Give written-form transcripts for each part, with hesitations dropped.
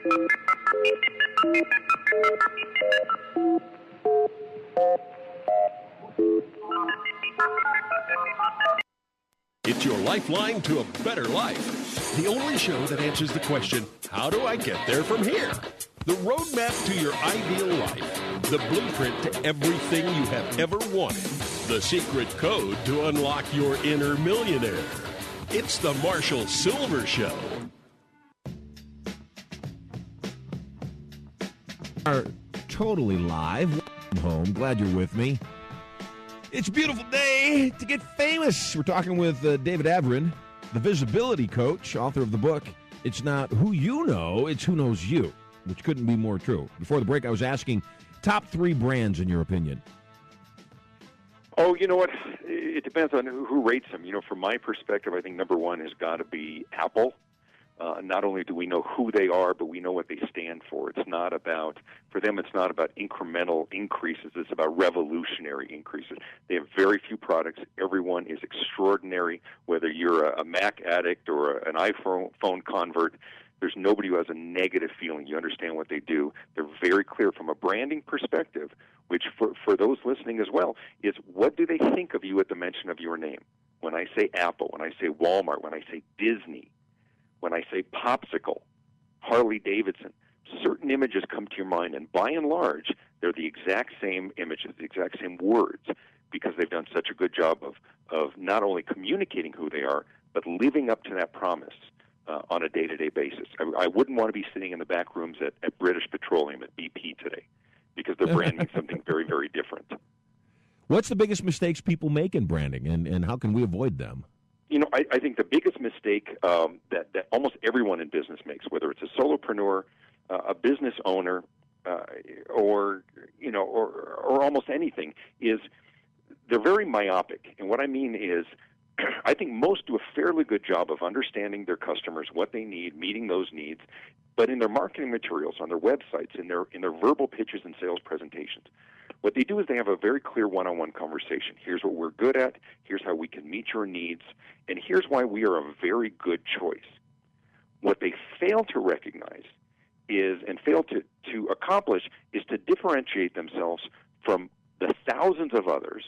It's your lifeline to a better life. The only show that answers the question, how do I get there from here? The roadmap to your ideal life. The blueprint to everything you have ever wanted. The secret code to unlock your inner millionaire. It's the Marshall Sylver Show. Are totally live. Welcome home. Glad you're with me. It's a beautiful day to get famous. We're talking with David Avrin, the visibility coach, author of the book, It's Not Who You Know, It's Who Knows You, which couldn't be more true. Before the break, I was asking, top 3 brands in your opinion. Oh, you know what? It depends on who rates them. You know, from my perspective, I think number 1 has got to be Apple. Not only do we know who they are, but we know what they stand for. It's not about, for them, it's not about incremental increases. It's about revolutionary increases. They have very few products. Everyone is extraordinary. Whether you're a Mac addict or an iPhone convert, there's nobody who has a negative feeling. You understand what they do. They're very clear from a branding perspective, which for those listening as well, is what do they think of you at the mention of your name? When I say Apple, when I say Walmart, when I say Disney, when I say popsicle, Harley Davidson, certain images come to your mind, and by and large, they're the exact same images, the exact same words, because they've done such a good job of not only communicating who they are, but living up to that promise on a day-to-day basis. I wouldn't want to be sitting in the back rooms at British Petroleum, at BP today, because their brand means something very, very different. What's the biggest mistakes people make in branding, and how can we avoid them? You know, I think the biggest mistake that almost everyone in business makes, whether it's a solopreneur, a business owner, or almost anything, is they're very myopic. And what I mean is, I think most do a fairly good job of understanding their customers, what they need, meeting those needs, but in their marketing materials, on their websites, in their verbal pitches and sales presentations, what they do is they have a very clear one-on-one conversation. Here's what we're good at. Here's how we can meet your needs. And here's why we are a very good choice. What they fail to recognize is, and fail to accomplish, is to differentiate themselves from the thousands of others,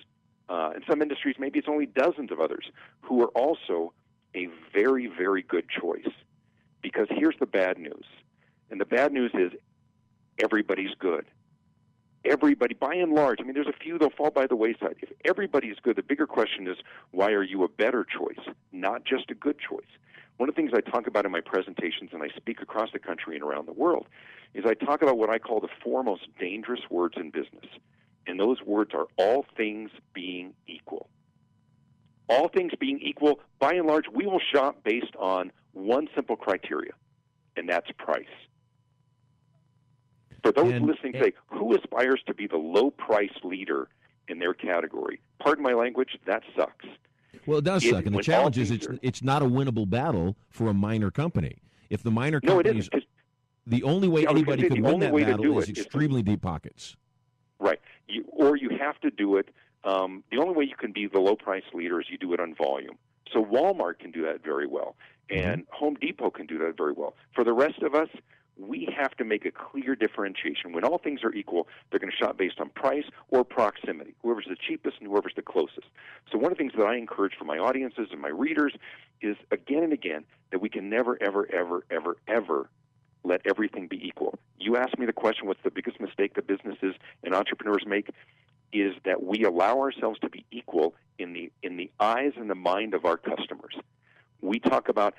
in some industries maybe it's only dozens of others, who are also a very, very good choice. Because here's the bad news. And the bad news is everybody's good. Everybody, by and large, I mean, there's a few that'll fall by the wayside. If everybody is good, the bigger question is, why are you a better choice, not just a good choice? One of the things I talk about in my presentations, and I speak across the country and around the world, is I talk about what I call the 4 most dangerous words in business. And those words are all things being equal. All things being equal, by and large, we will shop based on one simple criteria, and that's price. For those listening today, who aspires to be the low-price leader in their category? Pardon my language, that sucks. Well, it does suck, and the challenge is it's not a winnable battle for a minor company. If the minor companies, the only way anybody could win that battle is extremely deep pockets. Right. Or you have to do it. The only way you can be the low-price leader is you do it on volume. So Walmart can do that very well, and Home Depot can do that very well. For the rest of us, we have to make a clear differentiation. When all things are equal, they're going to shop based on price or proximity, whoever's the cheapest and whoever's the closest. So one of the things that I encourage for my audiences and my readers is, again and again, that we can never, ever, ever, ever, ever let everything be equal. You asked me the question, what's the biggest mistake that businesses and entrepreneurs make, is that we allow ourselves to be equal in the eyes and the mind of our customers. We talk about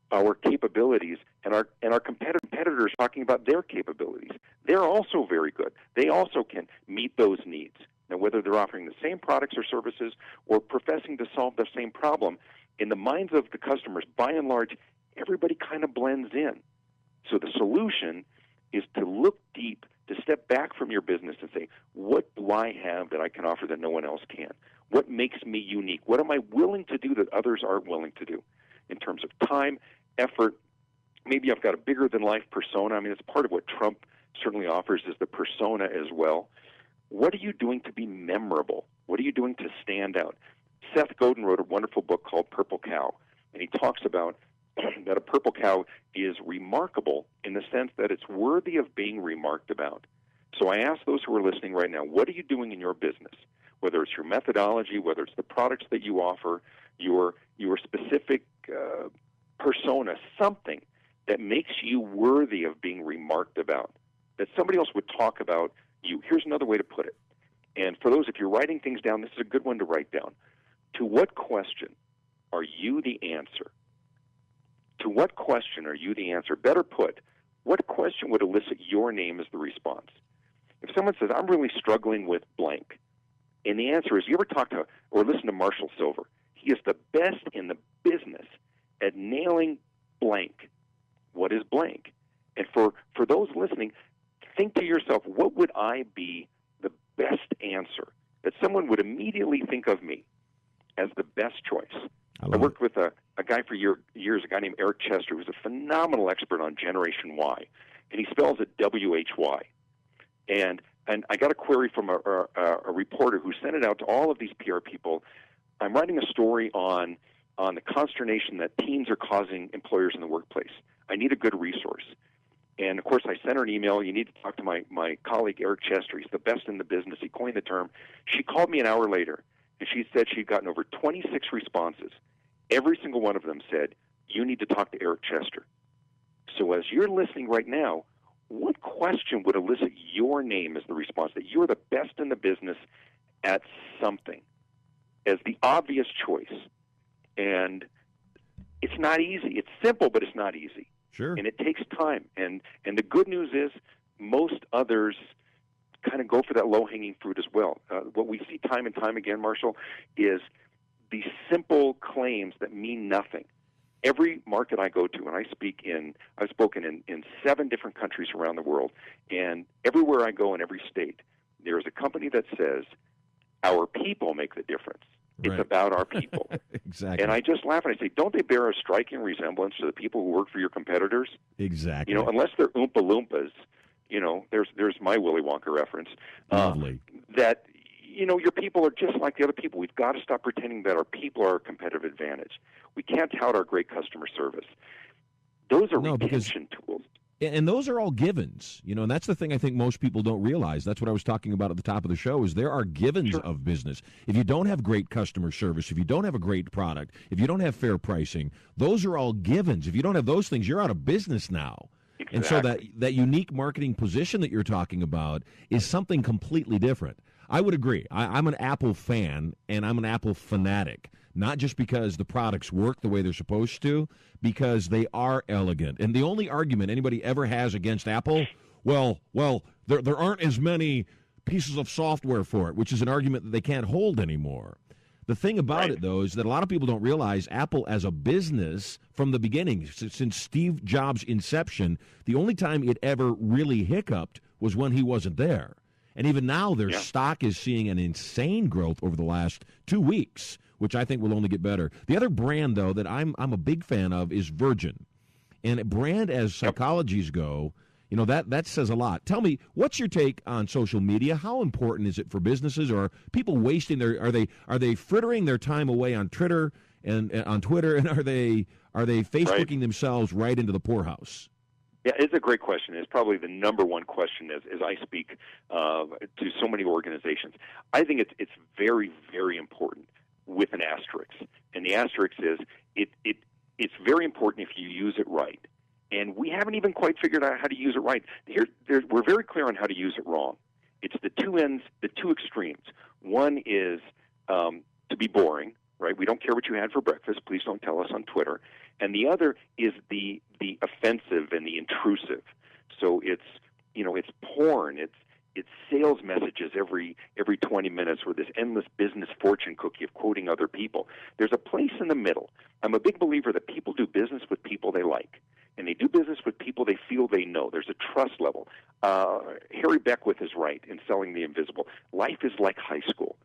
our capabilities, and our competitors talking about their capabilities. They're also very good. They also can meet those needs. Now, whether they're offering the same products or services or professing to solve the same problem, in the minds of the customers, by and large, everybody kind of blends in. So the solution is to look deep, to step back from your business and say, what do I have that I can offer that no one else can? What makes me unique? What am I willing to do that others aren't willing to do in terms of time, effort? Maybe I've got a bigger-than-life persona. I mean, it's part of what Trump certainly offers is the persona as well. What are you doing to be memorable? What are you doing to stand out? Seth Godin wrote a wonderful book called Purple Cow, and he talks about that a purple cow is remarkable in the sense that it's worthy of being remarked about. So I ask those who are listening right now, what are you doing in your business? Whether it's your methodology, whether it's the products that you offer, your specific persona, something that makes you worthy of being remarked about, that somebody else would talk about you. Here's another way to put it. And for those, if you're writing things down, this is a good one to write down. To what question are you the answer? To what question are you the answer? Better put, what question would elicit your name as the response? If someone says, I'm really struggling with blank, and the answer is, you ever talk to or listen to Marshall Sylver? He is the best in the business at nailing blank. What is blank? And for those listening, think to yourself, what would I be the best answer that someone would immediately think of me as the best choice? I worked with a guy for years, a guy named Eric Chester, who's a phenomenal expert on Generation Y, and he spells it W-H-Y. And I got a query from a reporter who sent it out to all of these PR people. I'm writing a story on the consternation that teens are causing employers in the workplace. I need a good resource. And, of course, I sent her an email. You need to talk to my colleague, Eric Chester. He's the best in the business. He coined the term. She called me an hour later, and she said she'd gotten over 26 responses. Every single one of them said, you need to talk to Eric Chester. So as you're listening right now, what question would elicit your name as the response, that you're the best in the business at something, as the obvious choice? And it's not easy. It's simple, but it's not easy. Sure. And it takes time. And the good news is most others kind of go for that low-hanging fruit as well. What we see time and time again, Marshall, is these simple claims that mean nothing. Every market I go to, and I've spoken in 7 different countries around the world, and everywhere I go in every state, there's a company that says, our people make the difference. It's Right. about our people. Exactly. And I just laugh and I say, don't they bear a striking resemblance to the people who work for your competitors? Exactly. You know, unless they're Oompa Loompas, you know, there's my Willy Wonka reference. Lovely. That, you know, your people are just like the other people. We've got to stop pretending that our people are our competitive advantage. We can't tout our great customer service. Those are retention tools. And those are all givens, you know, and that's the thing I think most people don't realize. That's what I was talking about at the top of the show, is there are givens Sure. of business. If you don't have great customer service, if you don't have a great product, if you don't have fair pricing, those are all givens. If you don't have those things, you're out of business now. Exactly. And so that unique marketing position that you're talking about is something completely different. I would agree. I'm an Apple fan, and I'm an Apple fanatic. Not just because the products work the way they're supposed to, because they are elegant. And the only argument anybody ever has against Apple, well, there aren't as many pieces of software for it, which is an argument that they can't hold anymore. The thing about it, though, is that a lot of people don't realize Apple as a business from the beginning, since Steve Jobs' inception, the only time it ever really hiccuped was when he wasn't there. And even now, their stock is seeing an insane growth over the last 2 weeks, which I think will only get better. The other brand, though, that I'm a big fan of is Virgin. And a brand as psychologies go, you know, that says a lot. Tell me, what's your take on social media? How important is it for businesses, or are people wasting are they frittering their time away on Twitter and on Twitter, and are they Facebooking themselves right into the poorhouse? Yeah, it's a great question. It's probably the number one question as I speak to so many organizations. I think it's very, very important, with an asterisk. And the asterisk is it's very important if you use it right. And we haven't even quite figured out how to use it right. We're very clear on how to use it wrong. It's the two ends, the two extremes. One is to be boring, right? We don't care what you had for breakfast. Please don't tell us on Twitter. And the other is the offensive and the intrusive. So it's porn. It's sales messages every 20 minutes, or this endless business fortune cookie of quoting other people. There's a place in the middle. I'm a big believer that people do business with people they like, and they do business with people they feel they know. There's a trust level. Harry Beckwith is right in Selling the Invisible. Life is like high school,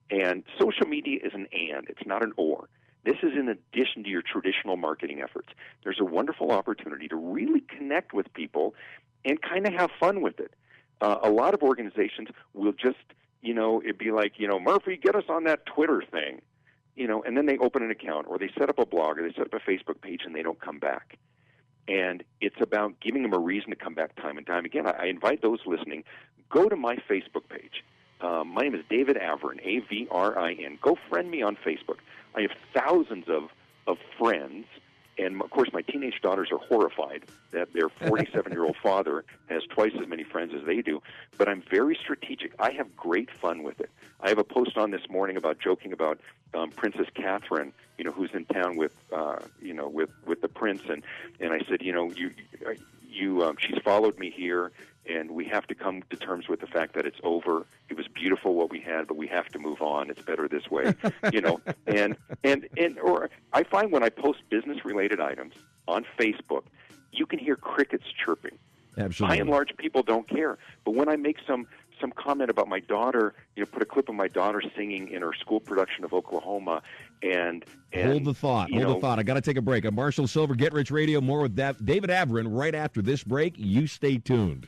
and social media is an and. It's not an or. This is in addition to your traditional marketing efforts. There's a wonderful opportunity to really connect with people and kind of have fun with it. A lot of organizations will just, it'd be like, Murphy, get us on that Twitter thing. and then they open an account or they set up a blog or they set up a Facebook page and they don't come back. And it's about giving them a reason to come back time and time again. I invite those listening, go to my Facebook page. My name is David Avrin, Avrin. Go friend me on Facebook. I have thousands of friends, and of course my teenage daughters are horrified that their 47-year-old father has twice as many friends as they do. But I'm very strategic. I have great fun with it. I have a post on this morning about joking about Princess Catherine, who's in town with the prince, and I said, she's followed me here, and we have to come to terms with the fact that it's over. It was beautiful what we had, but we have to move on. It's better this way, or I find when I post business-related items on Facebook, you can hear crickets chirping. Absolutely. By and large, people don't care. But when I make some comment about my daughter, put a clip of my daughter singing in her school production of Oklahoma, and hold the thought. I got to take a break. I'm Marshall Sylver, Get Rich Radio. More with David Avrin right after this break. You stay tuned.